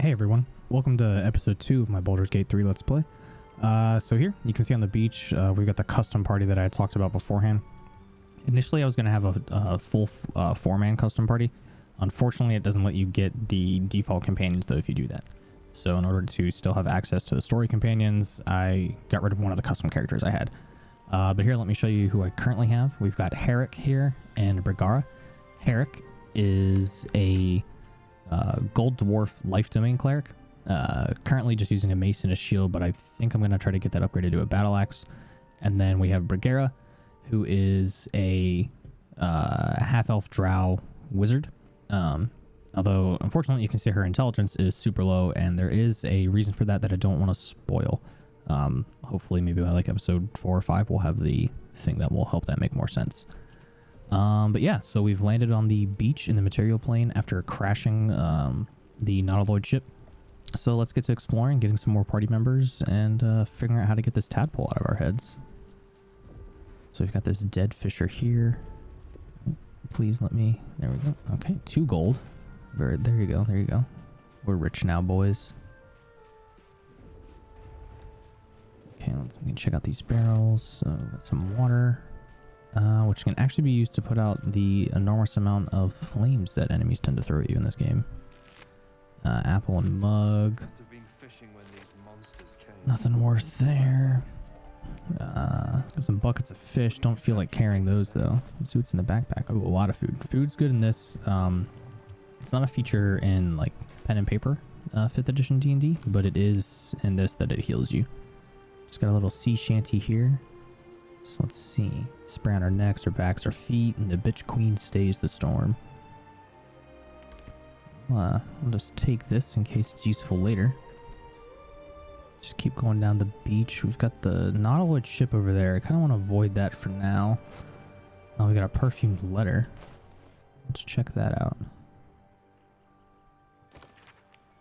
Hey everyone, welcome to episode 2 of my Baldur's Gate 3 Let's Play. So here, you can see on the beach, we've got the custom party that I had talked about beforehand. Initially, I was going to have a full 4-man custom party. Unfortunately, it doesn't let you get the default companions though if you do that. So in order to still have access to the story companions, I got rid of one of the custom characters I had. But here, let me show you who I currently have. We've got Herrick here and Brigara. Herrick is a gold dwarf life domain cleric, currently just using a mace and a shield, but I think I'm going to try to get that upgraded to a battle axe. And then we have Brigara, who is a half-elf drow wizard, although unfortunately you can see her intelligence is super low, and there is a reason for that I don't want to spoil. Hopefully maybe by like episode 4 or 5 we'll have the thing that will help that make more sense. But yeah, so we've landed on the beach in the material plane after crashing the nautiloid ship. So let's get to exploring, getting some more party members, and figuring out how to get this tadpole out of our heads. So we've got this dead fisher here. Please let me... There we go. Okay, 2 gold. There you go, there you go. We're rich now, boys. Okay, we can check out these barrels. So got some water. Which can actually be used to put out the enormous amount of flames that enemies tend to throw at you in this game. Apple and mug. Nothing worth there. Got some buckets of fish. Don't feel like carrying those though. Let's see what's in the backpack. Oh, a lot of food. Food's good in this. It's not a feature in like pen and paper 5th edition D&D, but it is in this that it heals you. Just got a little sea shanty here. So let's see. Spray on our necks, our backs, our feet, and the bitch queen stays the storm. I'll just take this in case it's useful later. Just keep going down the beach. We've got the nautiloid ship over there. I kind of want to avoid that for now. Oh, we got a perfumed letter. Let's check that out.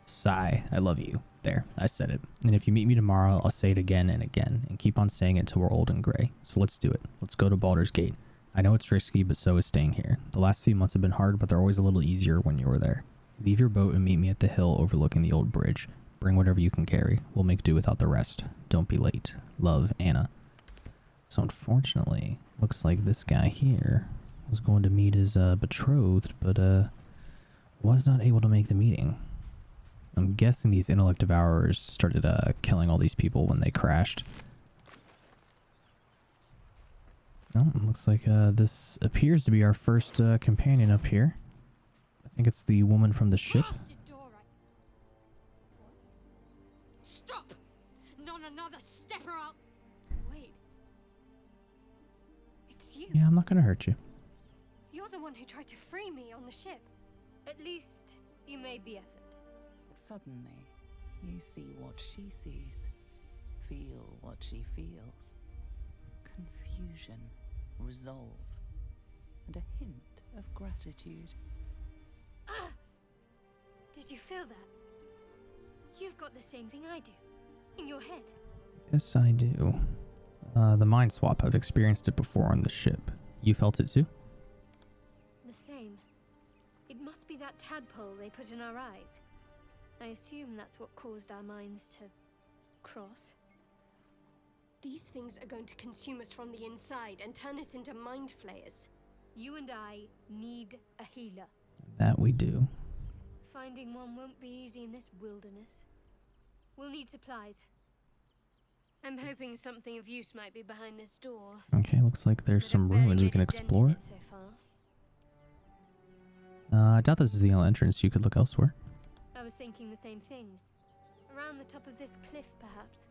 Sigh, I love you. There, I said it. And if you meet me tomorrow, I'll say it again and again, and keep on saying it till we're old and gray. So let's do it. Let's go to Baldur's Gate. I know it's risky, but so is staying here. The last few months have been hard, but they're always a little easier when you're there. Leave your boat and meet me at the hill overlooking the old bridge. Bring whatever you can carry. We'll make do without the rest. Don't be late. Love, Anna. So unfortunately, looks like this guy here was going to meet his betrothed, but was not able to make the meeting. I'm guessing these intellect devourers started killing all these people when they crashed. Oh, looks like this appears to be our first companion up here. I think it's the woman from the ship. Stop! Not another step or I'll... Wait. It's you. Yeah, I'm not gonna hurt you. You're the one who tried to free me on the ship. At least you made the effort. Suddenly, you see what she sees, feel what she feels. Confusion, resolve, and a hint of gratitude. Ah! Did you feel that? You've got the same thing I do, in your head. Yes, I do. The mind swap, I've experienced it before on the ship. You felt it too? The same. It must be that tadpole they put in our eyes. I assume that's what caused our minds to cross. These things are going to consume us from the inside and turn us into mind flayers. You and I need a healer. That we do. Finding one won't be easy in this wilderness. We'll need supplies. I'm hoping something of use might be behind this door. Okay, looks like there's some ruins we can explore. So I doubt this is the only entrance. You could look elsewhere. I was thinking the same thing. Around the top of this cliff, perhaps.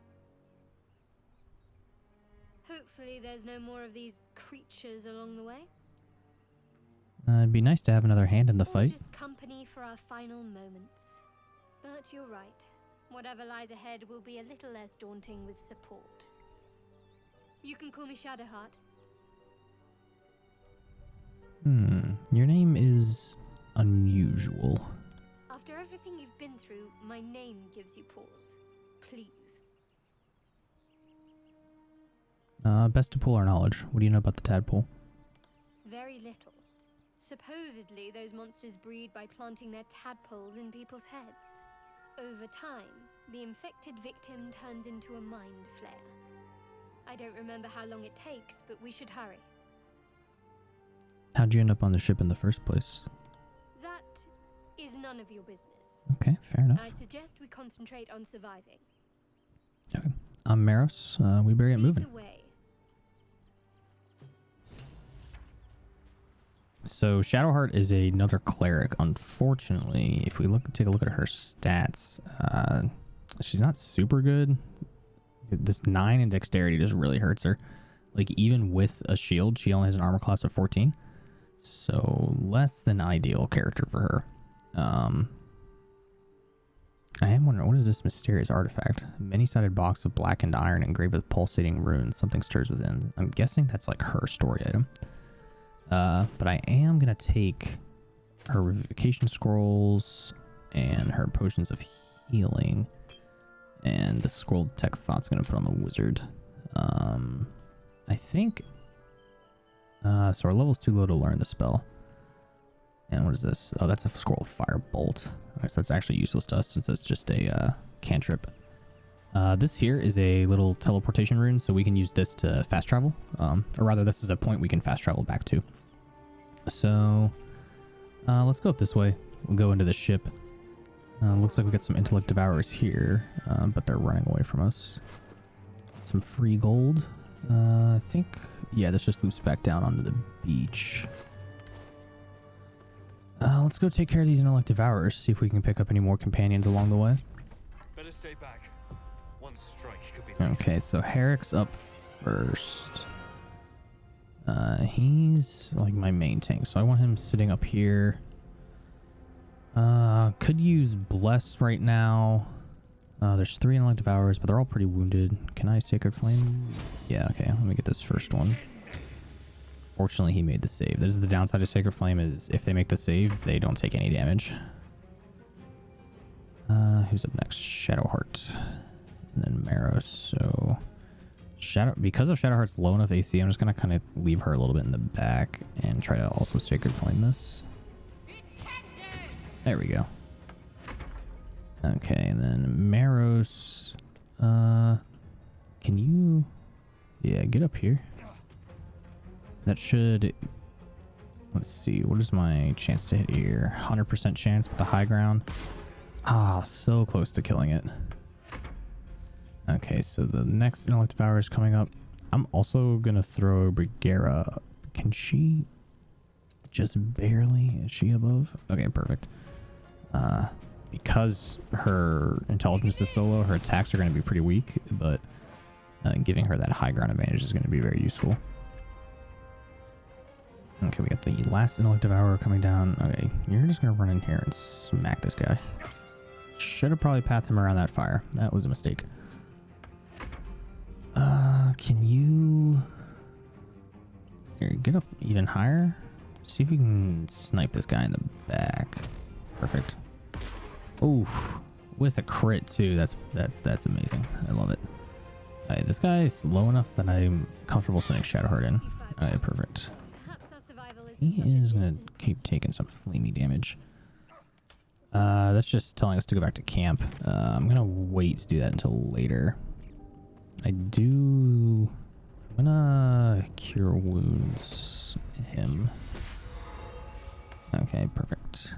Hopefully there's no more of these creatures along the way. It'd be nice to have another hand in the fight. Just company for our final moments. But you're right. Whatever lies ahead will be a little less daunting with support. You can call me Shadowheart. Your name is unusual. After everything you've been through, my name gives you pause. Please. Best to pull our knowledge. What do you know about the tadpole? Very little. Supposedly, those monsters breed by planting their tadpoles in people's heads. over time, the infected victim turns into a mind flayer. I don't remember how long it takes, but we should hurry. How'd you end up on the ship in the first place? That is none of your business. Okay, fair enough. I suggest we concentrate on surviving. Okay. I'm Maros. We better get Lead moving. the way. So Shadowheart is another cleric. Unfortunately, if we take a look at her stats, she's not super good. This 9 in dexterity just really hurts her. Like, even with a shield, she only has an armor class of 14. So less than ideal character for her. I am wondering, what is this mysterious artifact? Many-sided box of blackened iron engraved with pulsating runes. Something stirs within. I'm guessing that's like her story item. But I am going to take her revivification scrolls and her potions of healing. And the scroll detect thought's going to put on the wizard. I think... so our level's too low to learn the spell. And what is this? Oh, that's a scroll of firebolt. Okay, so that's actually useless to us since it's just a cantrip. This here is a little teleportation rune, so we can use this to fast travel. Or rather, this is a point we can fast travel back to. So, let's go up this way. We'll go into the ship. Looks like we got some intellect devourers here, but they're running away from us. Some free gold. I think, yeah, this just loops back down onto the beach. Let's go take care of these intellect devourers, see if we can pick up any more companions along the way. Better stay back. One strike could be lethal. Okay, so Herrick's up first. He's like my main tank, so I want him sitting up here. Could use Bless right now. There's 3 intellect devourers, but they're all pretty wounded. Can I Sacred Flame? Yeah, okay, let me get this first one. Fortunately, he made the save. This is the downside of Sacred Flame, is if they make the save, they don't take any damage. Who's up next? Shadowheart. And then Maros. So, because of Shadowheart's low enough AC, I'm just going to kind of leave her a little bit in the back and try to also Sacred Flame this. There we go. Okay, and then Maros. Can you... Yeah, get up here. That should... Let's see, what is my chance to hit here? 100% chance with the high ground. Ah, so close to killing it. Okay, so the next intellect devourer is coming up. I'm also gonna throw Brigera. Can she... Just barely? Is she above? Okay, perfect. Because her intelligence is so low, her attacks are going to be pretty weak, but giving her that high ground advantage is going to be very useful. Okay, we got the last intellect devourer coming down. Okay, you're just going to run in here and smack this guy. Should have probably pathed him around that fire. That was a mistake. Can you... Here, get up even higher. See if we can snipe this guy in the back. Perfect. Oof, with a crit too. That's amazing. I love it. Alright, this guy is low enough that I'm comfortable sending Shadowheart in. Alright, perfect. He is gonna keep taking some flamey damage. That's just telling us to go back to camp. I'm gonna wait to do that until later. I'm gonna cure wounds him. Okay, perfect.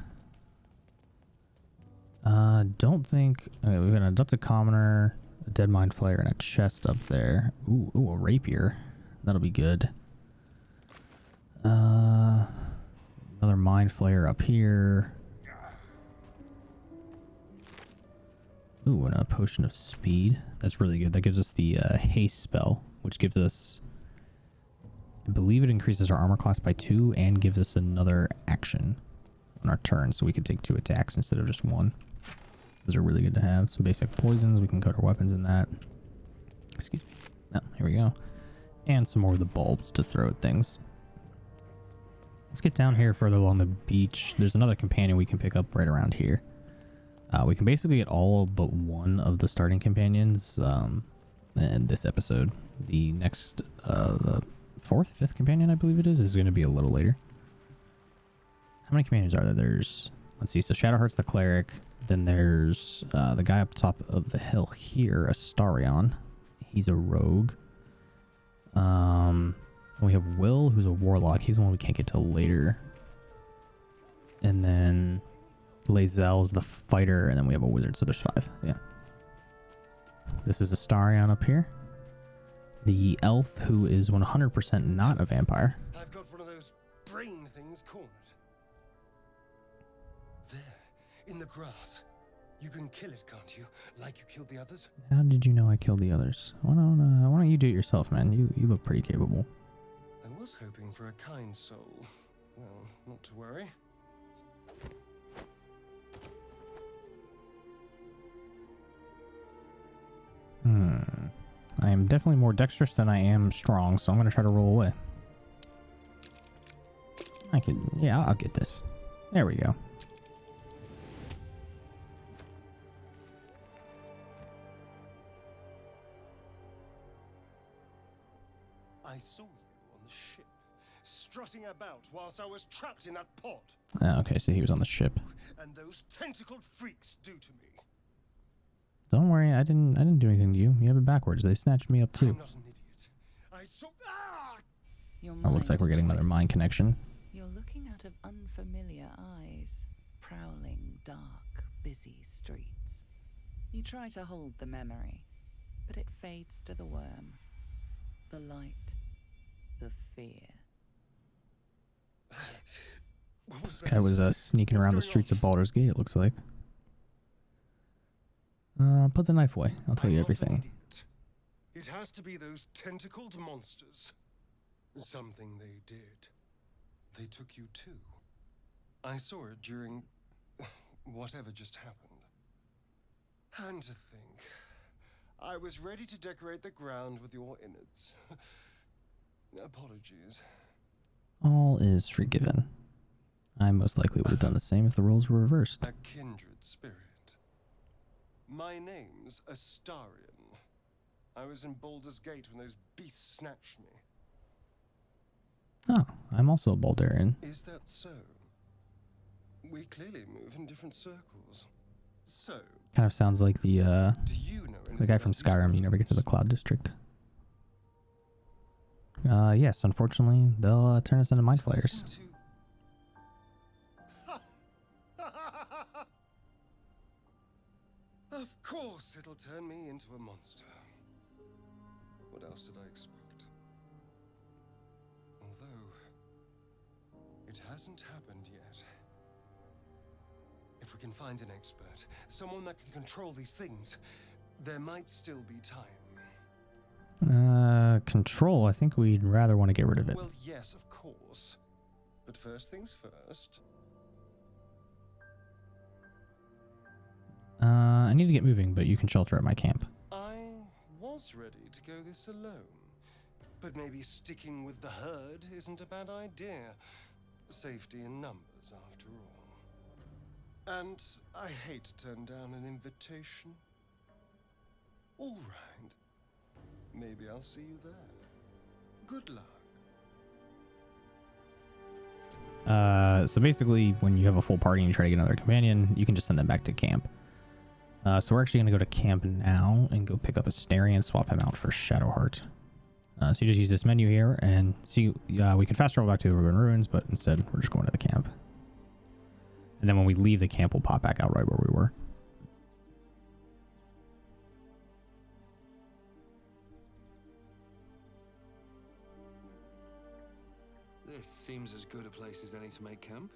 Don't think... Okay, we've got an Adopted Commoner, a Dead Mind Flayer, and a chest up there. Ooh, a Rapier. That'll be good. Another Mind Flayer up here. Ooh, and a Potion of Speed. That's really good. That gives us the Haste spell, which gives us... I believe it increases our armor class by 2 and gives us another action on our turn, so we could take 2 attacks instead of just 1. Those are really good to have. Some basic poisons. We can coat our weapons in that. Excuse me. Oh, here we go. And some more of the bulbs to throw at things. Let's get down here further along the beach. There's another companion we can pick up right around here. We can basically get all but one of the starting companions in this episode. The next, the 4th, 5th companion, I believe it is going to be a little later. How many companions are there? There's, let's see, so Shadowheart's the cleric. Then there's the guy up top of the hill here, Astarion. He's a rogue. We have Will, who's a warlock. He's the one we can't get till later. And then Lae'zel is the fighter, and then we have a wizard, so there's 5. Yeah. This is Astarion up here. The elf, who is 100% not a vampire. I've got one of those brain things cornered. There, in the grass. You can kill it, can't you? Like you killed the others? How did you know I killed the others? Why don't you do it yourself, man? You look pretty capable. I was hoping for a kind soul. Well, not to worry. I am definitely more dexterous than I am strong, so I'm going to try to roll away. Yeah, I'll get this. There we go. I saw you on the ship, strutting about whilst I was trapped in that pod. Okay, so he was on the ship. And those tentacled freaks do to me. Don't worry, I didn't do anything to you. You have it backwards. They snatched me up too. I'm not an idiot. I saw. Ah! It looks like we're getting another mind connection. You're looking out of unfamiliar eyes, prowling dark, busy streets. You try to hold the memory, but it fades to the worm, the light, the fear. This guy was sneaking around the streets of Baldur's Gate, it looks like. Put the knife away. I'll tell you everything. It has to be those tentacled monsters. Something they did. They took you too. I saw it during whatever just happened. And to think, I was ready to decorate the ground with your innards. Apologies. All is forgiven. I most likely would have done the same if the roles were reversed. A kindred spirit. My name's Astarion. I was in Baldur's Gate when those beasts snatched me. Oh, I'm also a Baldurian. Is that so? We clearly move in different circles. So, Kind of sounds like do you know the guy from Skyrim. You never get to the Cloud District. Yes, unfortunately, they'll turn us into mind flayers. Of course it'll turn me into a monster. What else did I expect? Although, it hasn't happened yet. If we can find an expert, someone that can control these things, there might still be time. Control, I think we'd rather want to get rid of it. Well, yes, of course. But first things first. I need to get moving, but you can shelter at my camp. I was ready to go this alone. But maybe sticking with the herd isn't a bad idea. Safety in numbers, after all. And I hate to turn down an invitation. All right. Maybe I'll see you there. Good luck. So basically, when you have a full party and you try to get another companion, you can just send them back to camp. So we're actually going to go to camp now and go pick up Astarion and swap him out for Shadowheart. So you just use this menu here and see, we can fast travel back to the Ruined Ruins, but instead we're just going to the camp. And then when we leave the camp, we'll pop back out right where we were. This seems as good a place as any to make camp.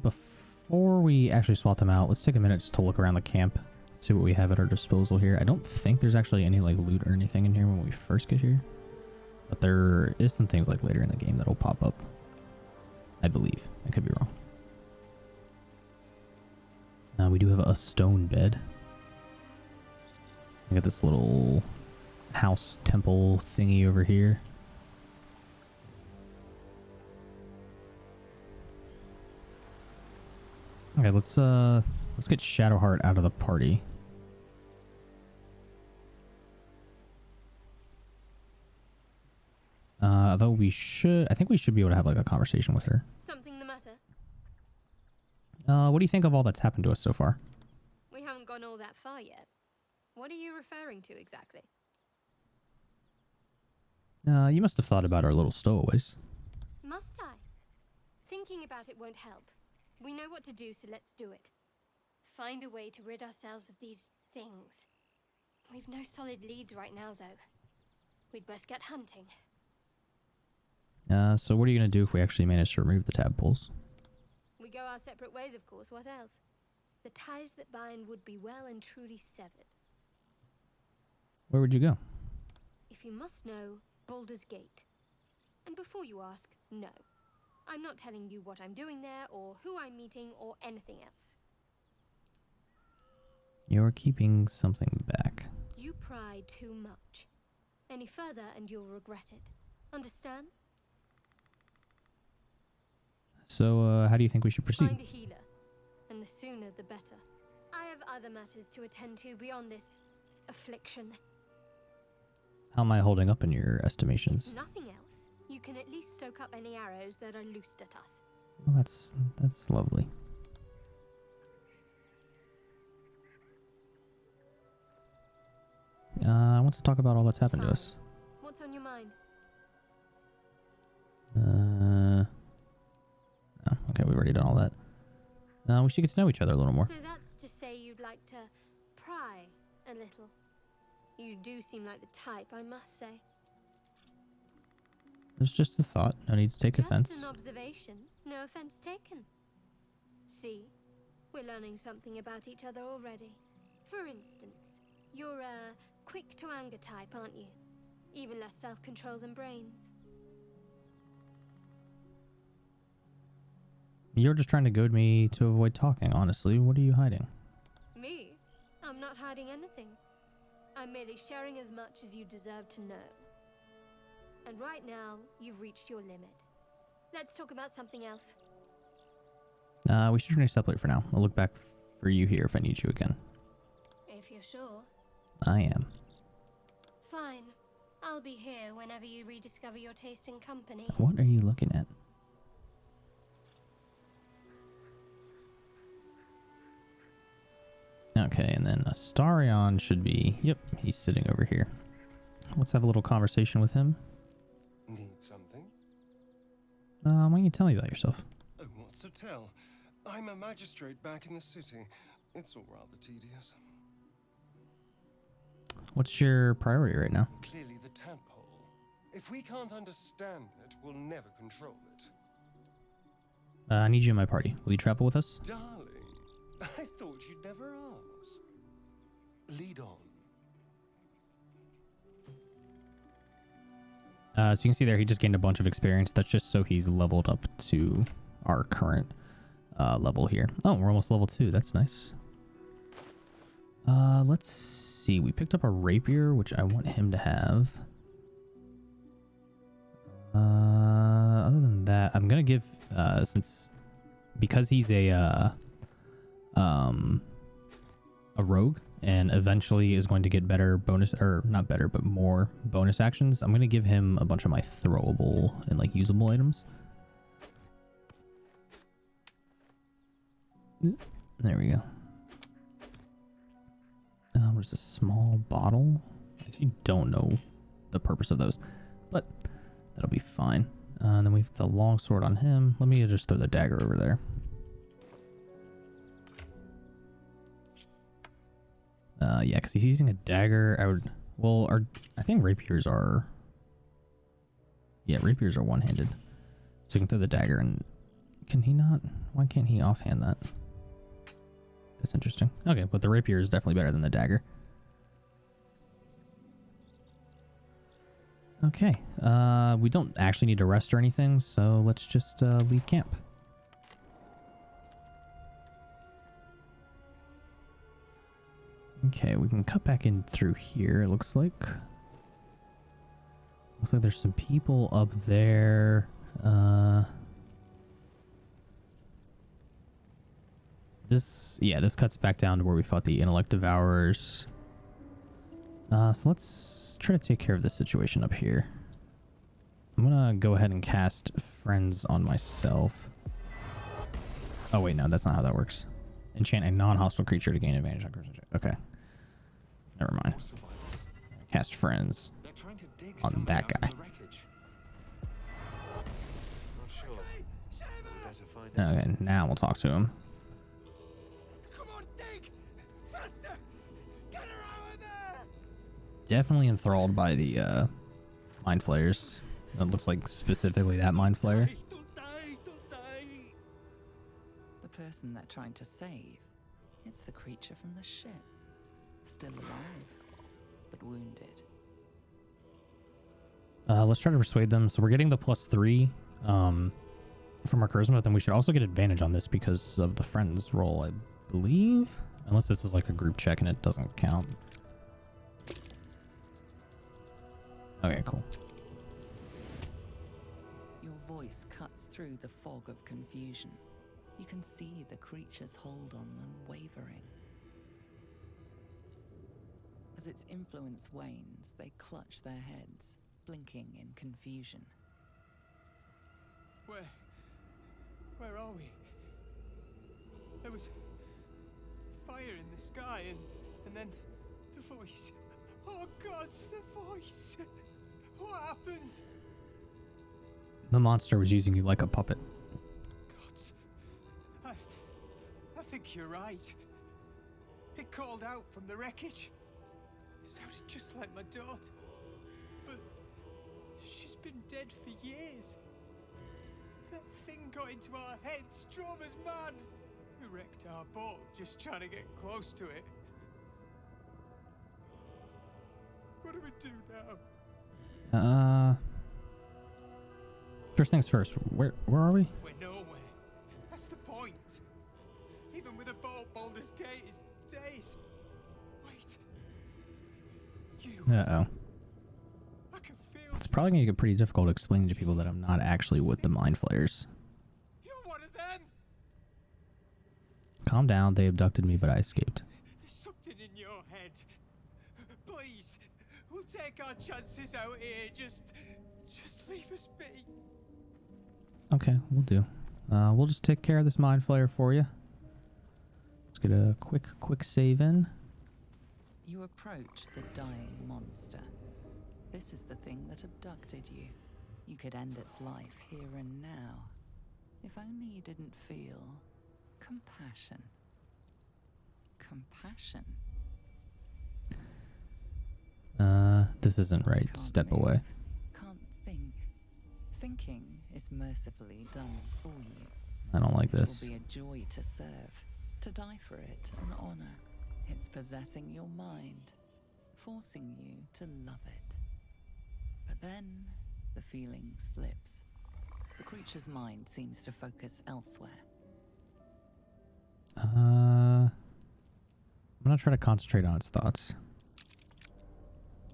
Before we actually swap them out, let's take a minute just to look around the camp, see what we have at our disposal here. I don't think there's actually any like loot or anything in here when we first get here, but there is some things like later in the game that'll pop up. I believe. I could be wrong. We do have a stone bed. We got this little house temple thingy over here. Okay, let's get Shadowheart out of the party. Though I think we should be able to have like a conversation with her. Something the matter? What do you think of all that's happened to us so far? We haven't gone all that far yet. What are you referring to exactly? You must have thought about our little stowaways. Must I? Thinking about it won't help. We know what to do, so let's do it. Find a way to rid ourselves of these things. We've no solid leads right now, though. We'd best get hunting. So what are you going to do if we actually manage to remove the tadpoles? We go our separate ways, of course. What else? The ties that bind would be well and truly severed. Where would you go? If you must know, Baldur's Gate. And before you ask, no. I'm not telling you what I'm doing there, or who I'm meeting, or anything else. You're keeping something back. You pry too much. Any further and you'll regret it. Understand? So, how do you think we should proceed? Find a healer, and the sooner the better. I have other matters to attend to beyond this affliction. How am I holding up in your estimations? If nothing else, you can at least soak up any arrows that are loosed at us. Well, that's lovely. I want to talk about all that's happened to Fine. us. What's on your mind? Oh, okay, we've already done all that. We should get to know each other a little more. So that's to say you'd like to pry a little. You do seem like the type, I must say. It's just a thought. No need to take Just offense. an observation. No offense taken. See, we're learning something about each other already. For instance, you're a quick to anger type, aren't you? Even less self-control than brains. You're just trying to goad me to avoid talking, honestly. What are you hiding? Me? I'm not hiding anything. I'm merely sharing as much as you deserve to know. And right now, you've reached your limit. Let's talk about something else. We should turn separate for now. I'll look back for you here if I need you again. If you're sure. I am. Fine. I'll be here whenever you rediscover your taste in company. What are you looking at? Okay, and then Astarion should be... Yep, he's sitting over here. Let's have a little conversation with him. Need something? Why don't you tell me about yourself? Oh, what's to tell? I'm a magistrate back in the city. It's all rather tedious. What's your priority right now? Clearly the tadpole. If we can't understand it, we'll never control it. I need you in my party. Will you travel with us? Darling, I thought you'd never ask. Lead on. So you can see there, he just gained a bunch of experience. That's just so he's leveled up to our current level here. Oh, we're almost level 2. That's nice. Let's see. We picked up a rapier, which I want him to have. Other than that, I'm gonna give because he's a rogue and eventually is going to get better bonus, or not better, but more bonus actions. I'm gonna give him a bunch of my throwable and like usable items. There we go. What is a small bottle? I actually don't know the purpose of those, but that'll be fine. And then we have the long sword on him. Let me just throw the dagger over there. Yeah, because he's using a dagger. I think rapiers are... Yeah, rapiers are one-handed. So you can throw the dagger and... Can he not? Why can't he offhand that? That's interesting. Okay, but the rapier is definitely better than the dagger. Okay, we don't actually need to rest or anything, so let's just leave camp. Okay, we can cut back in through here, it looks like. Looks like there's some people up there. This cuts back down to where we fought the intellect devourers. So let's try to take care of this situation up here. I'm gonna go ahead and cast Friends on myself. Oh wait, no, that's not how that works. Enchant a non-hostile creature to gain advantage on Christian check. Okay. Never mind. Cast Friends on that guy. Okay, now we'll talk to him. Come on, dig! Faster! Get her out of there! Definitely enthralled by the mind flayers. That looks like specifically that mind flayer. Don't die! Don't die! The person they're trying to save, it's the creature from the ship. Still alive, but wounded. Let's try to persuade them. So we're getting the +3 from our charisma, but then we should also get advantage on this because of the friends roll, I believe. Unless this is like a group check and it doesn't count. Okay, cool. Your voice cuts through the fog of confusion. You can see the creature's hold on them wavering. As its influence wanes, they clutch their heads, blinking in confusion. Where are we? There was fire in the sky and then the voice. Oh gods, the voice! What happened? The monster was using you like a puppet. Gods, I think you're right. It called out from the wreckage. Sounded just like my daughter. But she's been dead for years. That thing got into our heads, drove us mad. We wrecked our boat just trying to get close to it. What do we do now? First things first. Where are we? We're nowhere. That's the point. Even with a boat, Baldur's Gate is days. Wait. You. Uh-oh. I can feel. It's probably gonna get pretty difficult explaining to people that I'm not actually with the mind flayers. You're one of them. Calm down. They abducted me, but I escaped. There's something in your head. Please, we'll take our chances out here. Just leave us be. Okay, we'll do. We'll just take care of this mind flayer for you. Let's get a quick save in. You approach the dying monster. This is the thing that abducted you. You could end its life here and now. If only you didn't feel compassion. Compassion. This isn't right. Can't Step move, away. Can't think. Thinking is mercifully done for you. I don't like It this. will be a joy to serve, to die for it, an honor. It's possessing your mind, forcing you to love it. But then the feeling slips. The creature's mind seems to focus elsewhere. I'm gonna try to concentrate on its thoughts.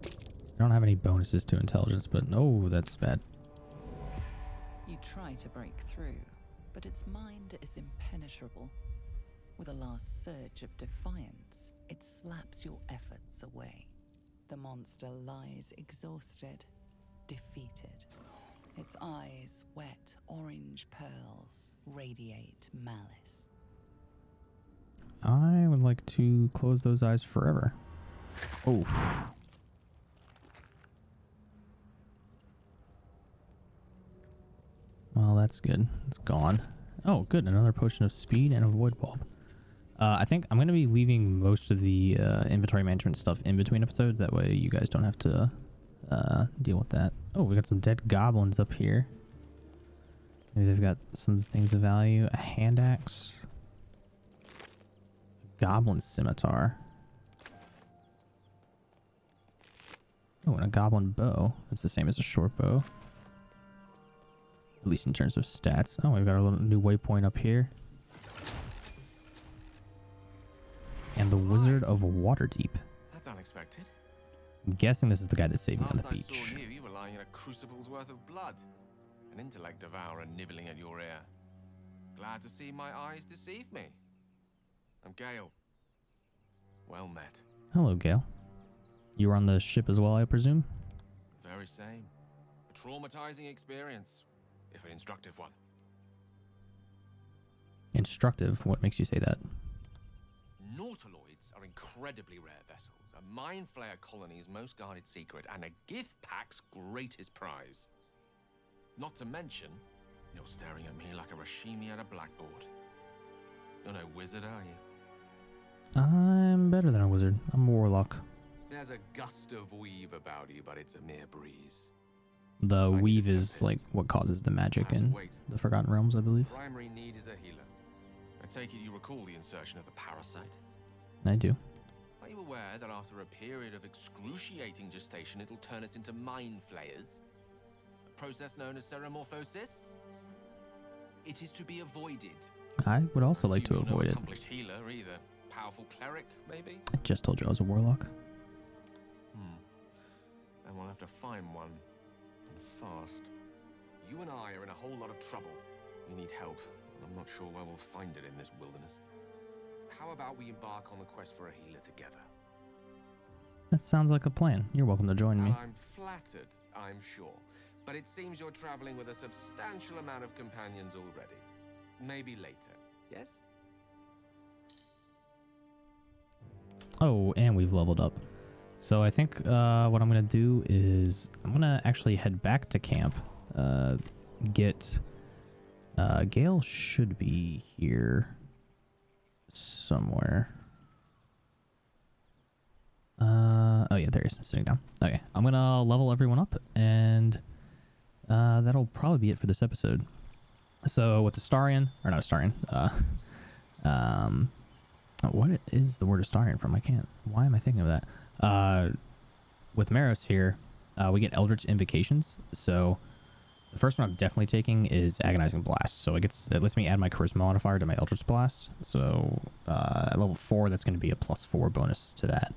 I don't have any bonuses to intelligence, but oh, that's bad. You try to break through, but its mind is impenetrable. With a last surge of defiance, it slaps your efforts away. The monster lies exhausted, defeated. Its eyes, wet orange pearls, radiate malice. I would like to close those eyes forever. Oh. Well, that's good. It's gone. Oh, good. Another potion of speed and a void bulb. I think I'm going to be leaving most of the inventory management stuff in between episodes. That way you guys don't have to deal with that. Oh, we got some dead goblins up here. Maybe they've got some things of value. A hand axe. Goblin scimitar. Oh, and a goblin bow. That's the same as a short bow. At least in terms of stats. Oh, we've got a little new waypoint up here. And the Wizard of Waterdeep. That's unexpected. I'm guessing this is the guy that saved me on Last the I saw beach. you were lying in a crucible's worth of blood. An intellect devourer nibbling at your ear. Glad to see my eyes deceive me. I'm Gale. Well met. Hello, Gale. You were on the ship as well, I presume? Very same. traumatizing experience, if an instructive one. Instructive? What makes you say that? Nautiloids are incredibly rare vessels, a mind flayer colony's most guarded secret, and a gift pack's greatest prize. Not to mention, you're staring at me like a Rashimi at a blackboard. You're no wizard, are you? I'm better than a wizard. I'm a warlock. There's a gust of weave about you, but it's a mere breeze. The I need weave a is tempest. like what causes the magic I have to in wait. the Forgotten Realms, I believe. Primary need is a healer. I take it you recall the insertion of the parasite? I do. Are you aware that after a period of excruciating gestation, it'll turn us into mind flayers? A process known as ceremorphosis? It is to be avoided. I would also like to Assume you're no avoid it. accomplished healer either. Powerful cleric, maybe? I just told you I was a warlock. Then we'll have to find one. And fast. You and I are in a whole lot of trouble. We need help. And I'm not sure where we'll find it in this wilderness. How about we embark on the quest for a healer together? That sounds like a plan. You're welcome to join me. And I'm flattered, I'm sure. But it seems you're traveling with a substantial amount of companions already. Maybe later, yes? Oh, and we've leveled up. So I think what I'm going to do is I'm going to actually head back to camp. Get... Gale should be here somewhere. Oh yeah, there he is, sitting down. Okay, I'm going to level everyone up, and that'll probably be it for this episode. So with the Astarion, or not Astarion, what is the word Astarion from? I can't. Why am I thinking of that? With Maros here, we get Eldritch Invocations. So the first one I'm definitely taking is Agonizing Blast. So it lets me add my Charisma modifier to my Eldritch Blast. So at level 4, that's going to be a +4 bonus to that.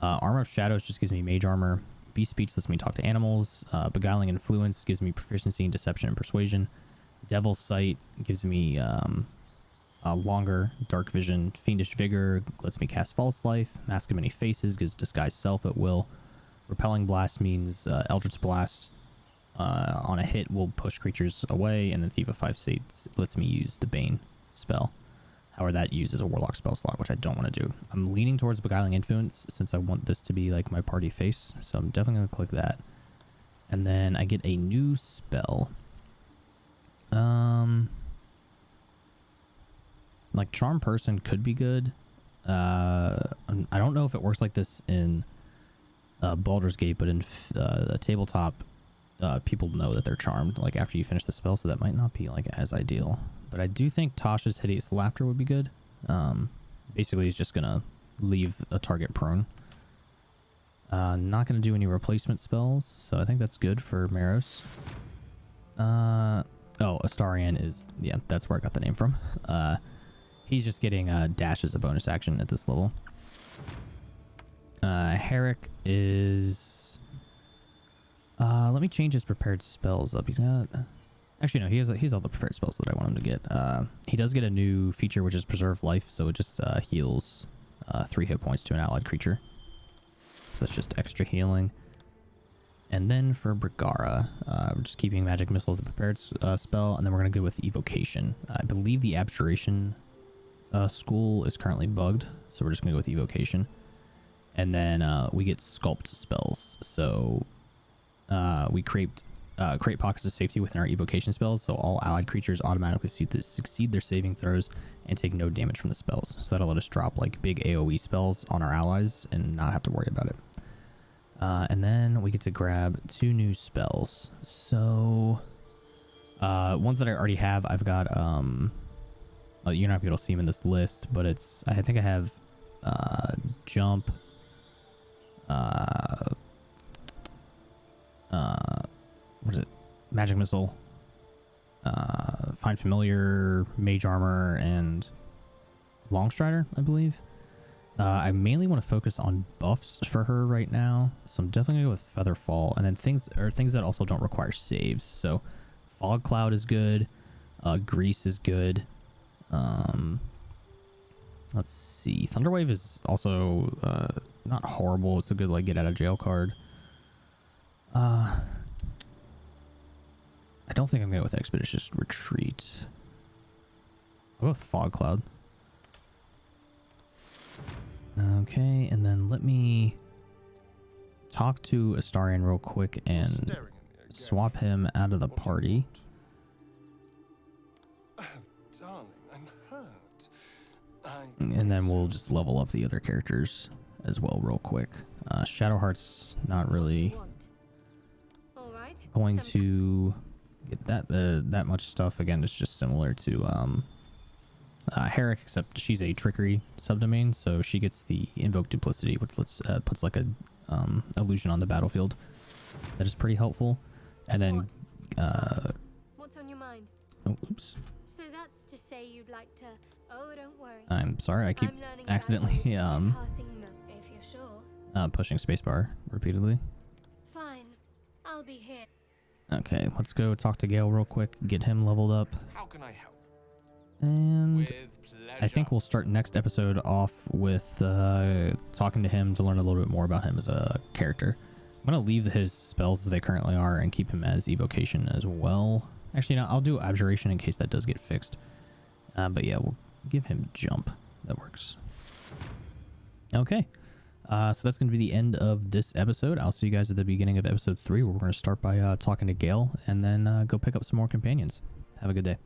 Armor of Shadows just gives me Mage Armor. Beast Speech lets me talk to animals. Beguiling Influence gives me proficiency in Deception and Persuasion. Devil's Sight gives me longer Dark Vision. Fiendish Vigor lets me cast False Life. Mask of Many Faces gives Disguise Self at will. Repelling Blast means Eldritch Blast on a hit will push creatures away, and then Thief of Five States lets me use the Bane spell. However, that uses a Warlock spell slot, which I don't want to do. I'm leaning towards Beguiling Influence since I want this to be like my party face, so I'm definitely going to click that. And then I get a new spell. Like Charm Person could be good. I don't know if it works like this in Baldur's Gate, but in the tabletop, people know that they're charmed like after you finish the spell, so that might not be like as ideal. But I do think Tasha's Hideous Laughter would be good. Basically, he's just gonna leave a target prone. Not gonna do any replacement spells, so I think that's good for Maros. Oh, Astarion is, yeah, that's where I got the name from. He's just getting dash as a bonus action at this level. Herrick is... let me change his prepared spells up. He's got... Actually, no, he has all the prepared spells that I want him to get. He does get a new feature, which is Preserve Life, so it just heals 3 hit points to an allied creature. So that's just extra healing. And then for Brigara, we're just keeping Magic Missile as a prepared spell, and then we're going to go with Evocation. I believe the Abjuration school is currently bugged, so we're just going to go with Evocation. And then we get Sculpt spells. So we create pockets of safety within our Evocation spells, so all allied creatures automatically succeed their saving throws and take no damage from the spells. So that'll let us drop like big AoE spells on our allies and not have to worry about it. And then we get to grab 2 new spells. So ones that I already have, I've got you're not gonna be able to see them in this list, but it's, I think I have Jump, what is it, Magic Missile, Find Familiar, Mage Armor, and Longstrider, I believe. I mainly want to focus on buffs for her right now, so I'm definitely gonna go with Featherfall, and then things that also don't require saves. So Fog Cloud is good, Grease is good. Let's see, Thunderwave is also not horrible. It's a good like get out of jail card. I don't think I'm going to go with Expeditious Retreat. I'll go with Fog Cloud. Okay, and then let me talk to Astarion real quick and Staring at me again. swap him out of the What do you party. want? Oh, darling, I'm hurt. And then we'll just level up the other characters as well real quick. Shadowheart's not really Want. All right. going some- to get that much stuff. Again, it's just similar to Herrick, except she's a trickery subdomain, so she gets the invoke duplicity, which puts like a illusion on the battlefield. That is pretty helpful. And then What's on your mind? oh, oops, So that's to say you'd like to. Oh, don't worry. I'm sorry, I keep I'm learning about accidentally you. Passing note, if you're sure. pushing spacebar repeatedly. Fine. I'll be here. Okay, let's go talk to Gale real quick, get him leveled up, How can I help? and With pleasure. I think we'll start next episode off with talking to him to learn a little bit more about him as a character. I'm going to leave his spells as they currently are and keep him as evocation as well. Actually, no, I'll do abjuration in case that does get fixed. But yeah, we'll give him jump. That works. Okay. So that's going to be the end of this episode. I'll see you guys at the beginning of episode 3, where we're going to start by talking to Gale and then go pick up some more companions. Have a good day.